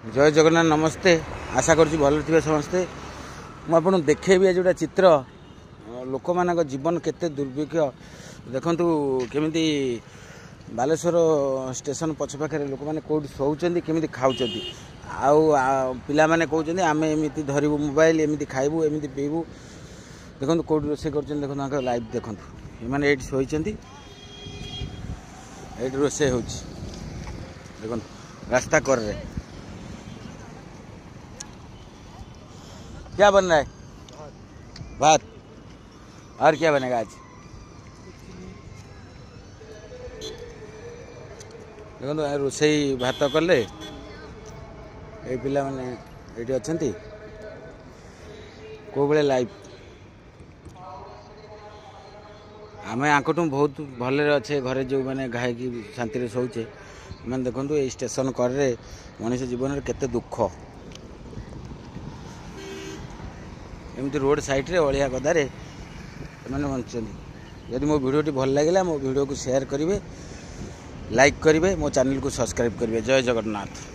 जय जगन्नाथ नमस्ते। आशा करुँच भल थे समस्ते। मुझे देखेबी आज गोटे चित्र लोक मान जीवन केते दुर्भिक्ष देखु केमी बालेश्वर स्टेशन पछपाखे लोक मैंने कौट शोचती केमी खाऊँ पिला माने कहते आम एमती धरबू मोबाइल एमती खाइबू एमती पीबू देखो कौट रोसे कर देखो लाइव देखो ये शोचती ये रोसे हो देखो रास्ता कर रहे क्या बन रहा है? भात। और क्या बनेगा आज? देखो रोसई भात कले ये पिला माने ये अच्छा कौ बड़े लाइफ आम आंकटू बहुत भले अच्छे घरे जो मैंने घाई शांति शोचे मैंने देखो ये स्टेशन कर मनीष जीवन केते दुख एमती रोड साइड रे अलिया गदारे मैंने बंचुंट। यदि मो वीडियोटी भल लगे मो वीडियो को शेयर करेंगे, लाइक करेंगे, मो चैनल को सब्सक्राइब करेंगे। जय जगन्नाथ।